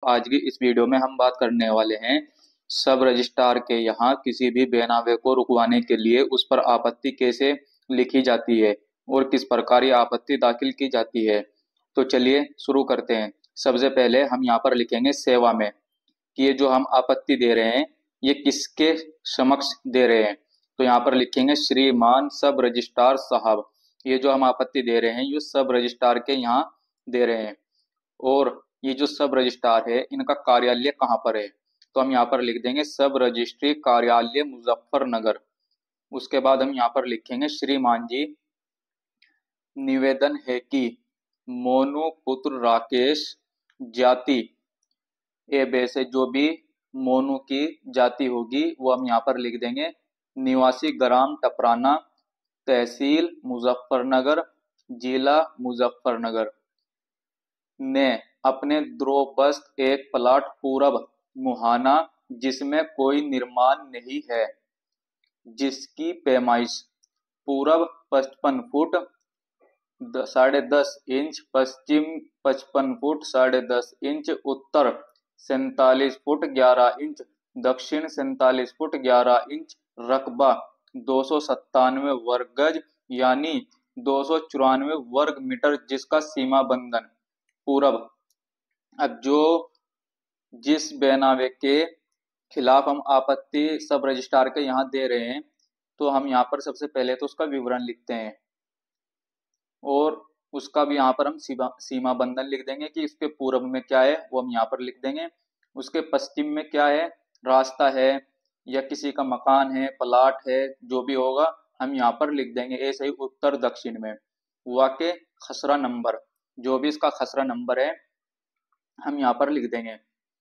आज की इस वीडियो में हम बात करने वाले हैं सब रजिस्ट्रार के यहाँ किसी भी बेनामे को रुकवाने के लिए उस पर आपत्ति कैसे लिखी जाती है और किस प्रकार ये आपत्ति दाखिल की जाती है। तो चलिए शुरू करते हैं। सबसे पहले हम यहाँ पर लिखेंगे सेवा में कि ये जो हम आपत्ति दे रहे हैं ये किसके समक्ष दे रहे हैं। तो यहाँ पर लिखेंगे श्रीमान सब रजिस्ट्रार साहब। ये जो हम आपत्ति दे रहे हैं ये सब रजिस्ट्रार के यहाँ दे रहे हैं। और ये जो सब रजिस्ट्रार है इनका कार्यालय कहाँ पर है, तो हम यहाँ पर लिख देंगे सब रजिस्ट्री कार्यालय मुजफ्फरनगर। उसके बाद हम यहाँ पर लिखेंगे श्रीमान जी निवेदन है कि मोनू पुत्र राकेश जाति ए बे से जो भी मोनू की जाति होगी वो हम यहाँ पर लिख देंगे निवासी ग्राम टपराना तहसील मुजफ्फरनगर जिला मुजफ्फरनगर ने अपने द्रोबस्त एक प्लाट पूरब मुहाना जिसमें कोई निर्माण नहीं है, जिसकी पैमाइश पूरब 55 फुट 10.5 इंच, पश्चिम 55 फुट 10.5 इंच, उत्तर 47 फुट 11 इंच, दक्षिण 47 फुट 11 इंच, रकबा 297 वर्ग गज यानी 294 वर्ग मीटर, जिसका सीमा बंधन पूरब। अब जिस बेनामे के खिलाफ हम आपत्ति सब रजिस्ट्रार के यहाँ दे रहे हैं तो हम यहाँ पर सबसे पहले तो उसका विवरण लिखते हैं और उसका भी यहाँ पर हम सीमा बंधन लिख देंगे कि इसके पूर्व में क्या है वो हम यहाँ पर लिख देंगे। उसके पश्चिम में क्या है, रास्ता है या किसी का मकान है, प्लाट है, जो भी होगा हम यहाँ पर लिख देंगे। ऐसे ही उत्तर दक्षिण में वाक़े खसरा नंबर, जो भी इसका खसरा नंबर है हम यहाँ पर लिख देंगे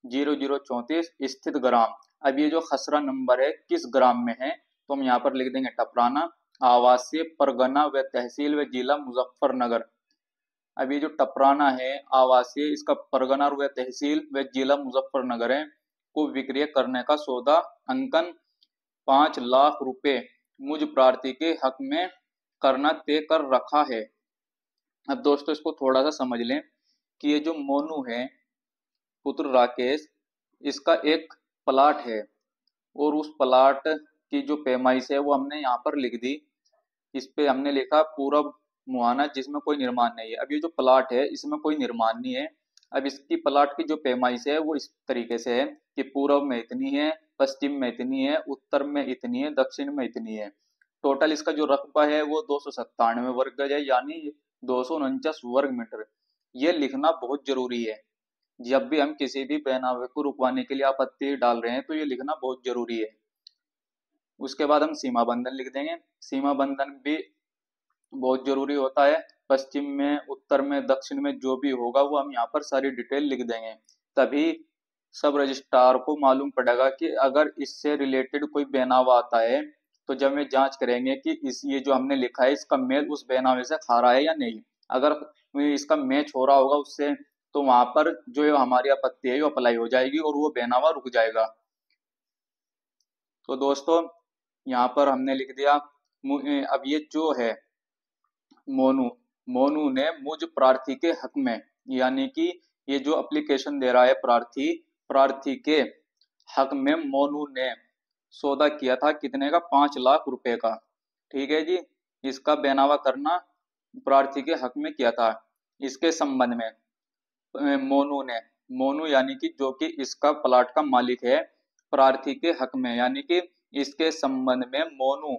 0034 स्थित ग्राम। अब ये जो खसरा नंबर है किस ग्राम में है तो हम यहाँ पर लिख देंगे टपराना, आवासीय परगना व तहसील व जिला मुजफ्फरनगर। अब ये जो टपराना है आवासीय, इसका परगना व तहसील व जिला मुजफ्फरनगर है, को विक्रय करने का सौदा अंकन 5 लाख रुपए मुझ प्रार्थी के हक में करना तय कर रखा है। अब दोस्तों इसको थोड़ा सा समझ लें कि ये जो मोनू है पुत्र राकेश, इसका एक प्लाट है और उस प्लाट की जो पैमाइश है वो हमने यहाँ पर लिख दी। इस पे हमने लिखा पूरब मुहाना जिसमें कोई निर्माण नहीं है। अब ये जो प्लाट है इसमें कोई निर्माण नहीं है। अब इसकी प्लाट की जो पैमाइश है वो इस तरीके से है कि पूर्व में इतनी है, पश्चिम में इतनी है, उत्तर में इतनी है, दक्षिण में इतनी है। टोटल इसका जो रकबा है वो 297 वर्ग गज है यानी 249 वर्ग मीटर। ये लिखना बहुत जरूरी है। जब भी हम किसी भी बेनामे को रुकवाने के लिए आपत्ति डाल रहे हैं तो ये लिखना बहुत जरूरी है। उसके बाद हम सीमा बंधन लिख देंगे। सीमा बंधन भी बहुत जरूरी होता है। पश्चिम में, उत्तर में, दक्षिण में जो भी होगा वो हम यहाँ पर सारी डिटेल लिख देंगे, तभी सब रजिस्ट्रार को मालूम पड़ेगा कि अगर इससे रिलेटेड कोई बेनामा आता है तो जब वे जांच करेंगे कि ये जो हमने लिखा है इसका मेल उस बेनामे से खा रहा है या नहीं। अगर इसका मैच हो रहा होगा उससे तो वहां पर जो हमारी आपत्ति है वो अप्लाई हो जाएगी और वो बेनामा रुक जाएगा। तो दोस्तों यहाँ पर हमने लिख दिया। अब ये जो है मोनू ने मुझ प्रार्थी के हक में, यानी कि ये जो एप्लीकेशन दे रहा है प्रार्थी के हक में मोनू ने सौदा किया था कितने का, 5 लाख रुपए का। ठीक है जी, इसका बेनामा करना प्रार्थी के हक में किया था। इसके संबंध में मोनू यानी कि जो कि इसका प्लाट का मालिक है प्रार्थी के हक में, यानी कि इसके संबंध में मोनू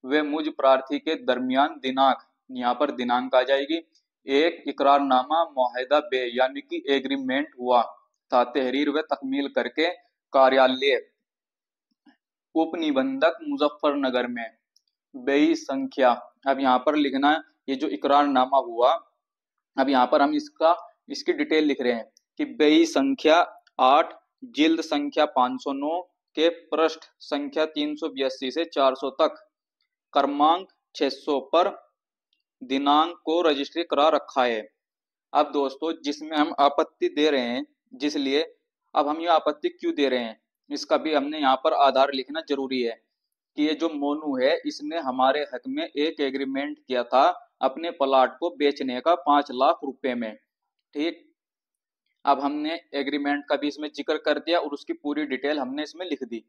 व मुझ प्रार्थी के दरमियान दिनांक, यहाँ पर दिनांक आ जाएगी, एक इकरारनामा मुआहदा बे यानी कि एग्रीमेंट हुआ था तहरीर व तकमील करके कार्यालय उपनिबंधक मुजफ्फरनगर में बेई संख्या। अब यहाँ पर लिखना ये जो इकरारनामा हुआ, अब यहाँ पर हम इसकी डिटेल लिख रहे हैं कि बेई संख्या 8 जिल्द संख्या 509 के पृष्ठ संख्या 382 से 400 तक क्रमांक 600 पर दिनांक को रजिस्ट्री करा रखा है। अब दोस्तों जिसमें हम आपत्ति दे रहे हैं, जिसलिए अब हम ये आपत्ति क्यों दे रहे हैं इसका भी हमने यहाँ पर आधार लिखना जरूरी है कि ये जो मोनू है इसने हमारे हक में एक एग्रीमेंट किया था अपने प्लाट को बेचने का 5 लाख रुपए में। ठीक, अब हमने एग्रीमेंट का भी इसमें जिक्र कर दिया और उसकी पूरी डिटेल हमने इसमें लिख दी।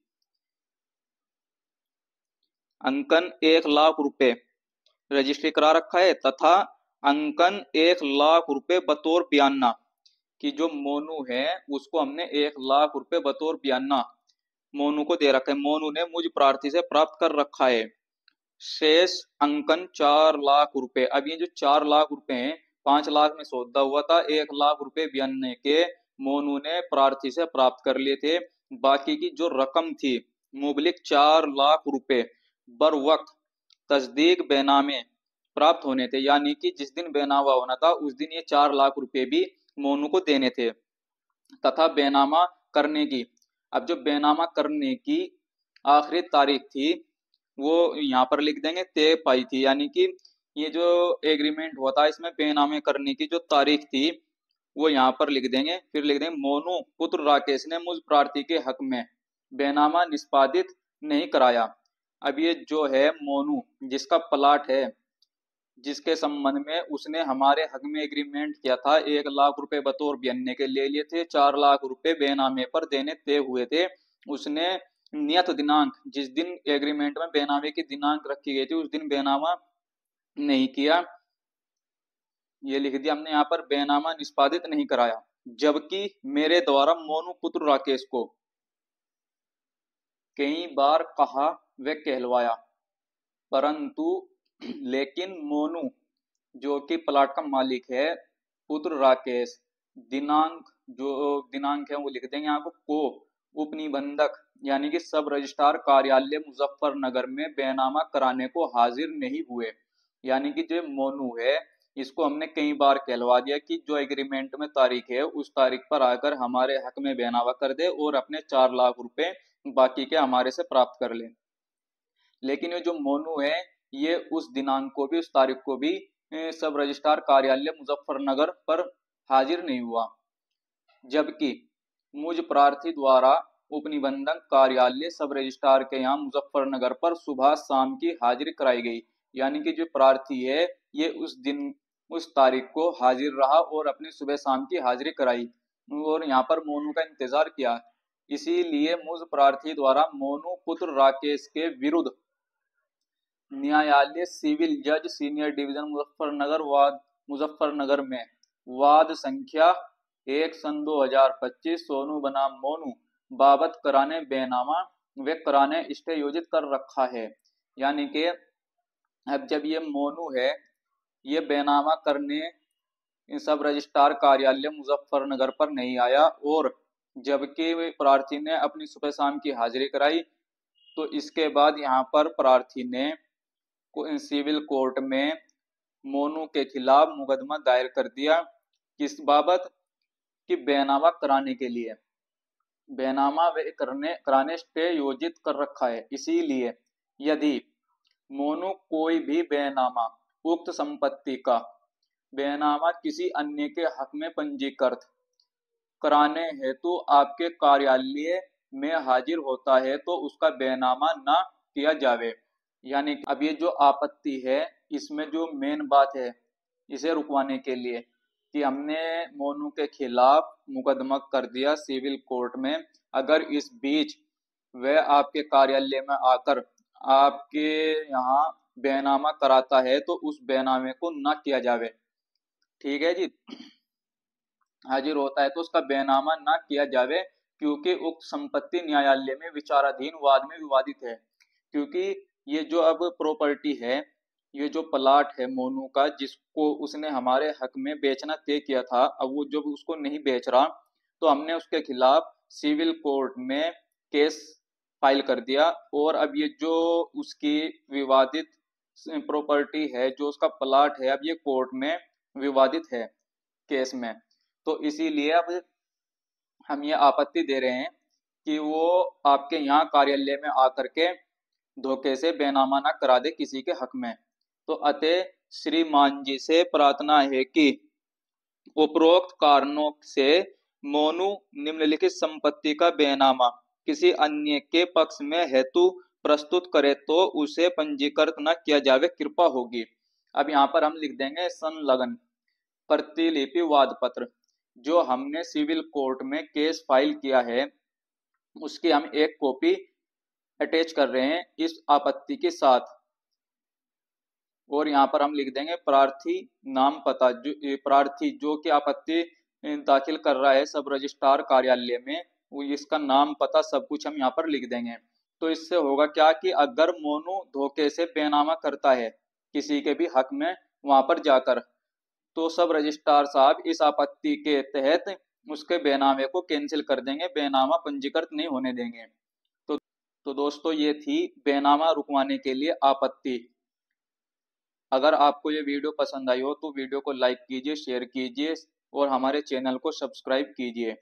अंकन 1,00,000 रुपए रजिस्ट्री करा रखा है तथा अंकन 1,00,000 रुपए बतौर बयाना कि जो मोनू है उसको हमने 1,00,000 रुपए बतौर बयाना मोनू को दे रखा है, मोनू ने मुझ प्रार्थी से प्राप्त कर रखा है। शेष अंकन 4,00,000 रुपए। अब ये जो 4,00,000 रुपए हैं, 5,00,000 में सौदा हुआ था, 1,00,000 रुपए बयाने के मोनू ने प्रार्थी से प्राप्त कर लिए थे। बाकी की जो रकम थी मुबलिक 4,00,000 रुपए बर वक्त तस्दीक बेनामे प्राप्त होने थे, यानी कि जिस दिन बेनामा होना था उस दिन ये 4,00,000 रुपए भी मोनू को देने थे तथा बेनामा करने की। अब जो बेनामा करने की आखिरी तारीख थी वो यहाँ पर लिख देंगे तय पाई थी, यानी कि ये जो एग्रीमेंट हुआ था इसमें बेनामे करने की जो तारीख थी वो यहाँ पर लिख देंगे। फिर लिख देंगे मोनू पुत्र राकेश ने मुझ प्रार्थी के हक में बेनामा निष्पादित नहीं कराया। अब ये जो है मोनू जिसका प्लाट है, जिसके संबंध में उसने हमारे हक में एग्रीमेंट किया था, 1,00,000 रुपए बतौर बयाने के ले लिए थे, 4,00,000 रुपए बेनामे पर देने तय हुए थे। उसने नियत दिनांक, जिस दिन एग्रीमेंट में बेनामे की दिनांक रखी गई थी उस दिन बेनामा नहीं किया, ये लिख दिया हमने यहाँ पर, बेनामा निष्पादित नहीं कराया। जबकि मेरे द्वारा मोनू पुत्र राकेश को कई बार कहा व कहलवाया, परंतु लेकिन मोनू जो कि प्लाट का मालिक है, पुत्र राकेश, दिनांक जो दिनांक है वो लिख देंगे यहाँ को उपनिबंधक यानी कि सब रजिस्ट्रार कार्यालय मुजफ्फरनगर में बेनामा कराने को हाजिर नहीं हुए। यानी कि जो मोनू है इसको हमने कई बार कहलवा दिया कि जो एग्रीमेंट में तारीख है उस तारीख पर आकर हमारे हक में बेनामा कर दे और अपने 4,00,000 रुपए बाकी के हमारे से प्राप्त कर ले। लेकिन ये जो मोनू है ये उस दिनांक को भी, उस तारीख को भी सब रजिस्ट्रार कार्यालय मुजफ्फरनगर पर हाजिर नहीं हुआ। जबकि मुझ प्रार्थी द्वारा उपनिबंधक कार्यालय सब रजिस्ट्रार के यहाँ मुजफ्फरनगर पर सुबह शाम की हाजिरी कराई गई। यानी कि जो प्रार्थी है ये उस दिन, उस तारीख को हाजिर रहा और अपनी सुबह शाम की हाजिरी कराई और यहाँ पर मोनू का इंतजार किया। इसीलिए मुझ प्रार्थी द्वारा मोनू पुत्र राकेश के विरुद्ध न्यायालय सिविल जज सीनियर डिवीजन मुजफ्फरनगर में वाद संख्या 1/2025 सोनू बनाम मोनू बाबत कराने बेनामा व कराने स्टे योजित कर रखा है। यानी कि अब जब ये मोनू है ये बेनामा करने सब रजिस्ट्रार कार्यालय मुजफ्फरनगर पर नहीं आया और जबकि प्रार्थी ने अपनी सुबह शाम की हाजिरी कराई, तो इसके बाद यहाँ पर प्रार्थी ने सिविल कोर्ट में मोनू के खिलाफ मुकदमा दायर कर दिया। किस बाबत? कि बेनामा कराने के लिए, बेनामा वे कराने स्टे योजित कर रखा है। इसीलिए यदि मोनू कोई भी बेनामा उक्त संपत्ति का बेनामा किसी अन्य के हक में पंजीकृत कराने हेतु आपके कार्यालय में हाजिर होता है तो उसका बेनामा ना किया जावे। यानी अब ये जो आपत्ति है इसमें जो मेन बात है इसे रुकवाने के लिए कि हमने मोनू के खिलाफ मुकदमा कर दिया सिविल कोर्ट में, अगर इस बीच वह आपके कार्यालय में आकर आपके यहाँ बेनामा कराता है तो उस बेनामे को ना किया जावे। ठीक है जी, हाजिर होता है तो उसका बेनामा ना किया जावे क्योंकि उक्त संपत्ति न्यायालय में विचाराधीन वाद में विवादित है। क्योंकि ये जो अब प्रॉपर्टी है, ये जो प्लाट है मोनू का जिसको उसने हमारे हक में बेचना तय किया था, अब वो जब उसको नहीं बेच रहा तो हमने उसके खिलाफ सिविल कोर्ट में केस फाइल कर दिया और अब ये जो उसकी विवादित प्रॉपर्टी है, जो उसका प्लाट है, अब ये कोर्ट में विवादित है केस में। तो इसीलिए अब हम ये आपत्ति दे रहे हैं कि वो आपके यहाँ कार्यालय में आकर के धोखे से बेनामा ना करा दे किसी के हक में। तो अतः श्रीमान जी से प्रार्थना है कि उपरोक्त कारणों से मोनू निम्नलिखित संपत्ति का बेनामा किसी अन्य के पक्ष में हेतु प्रस्तुत करे तो उसे पंजीकृत न किया जावे, कृपा होगी। अब यहाँ पर हम लिख देंगे संलग्न प्रतिलिपि वाद पत्र। जो हमने सिविल कोर्ट में केस फाइल किया है उसकी हम एक कॉपी अटैच कर रहे हैं इस आपत्ति के साथ। और यहाँ पर हम लिख देंगे प्रार्थी नाम पता, जो प्रार्थी जो कि आपत्ति दाखिल कर रहा है सब रजिस्ट्रार कार्यालय में, वो इसका नाम पता सब कुछ हम यहाँ पर लिख देंगे। तो इससे होगा क्या कि अगर मोनू धोखे से बेनामा करता है किसी के भी हक में वहां पर जाकर, तो सब रजिस्ट्रार साहब इस आपत्ति के तहत उसके बेनामे को कैंसिल कर देंगे, बेनामा पंजीकृत नहीं होने देंगे। तो दोस्तों ये थी बेनामा रुकवाने के लिए आपत्ति। अगर आपको ये वीडियो पसंद आई हो तो वीडियो को लाइक कीजिए, शेयर कीजिए और हमारे चैनल को सब्सक्राइब कीजिए।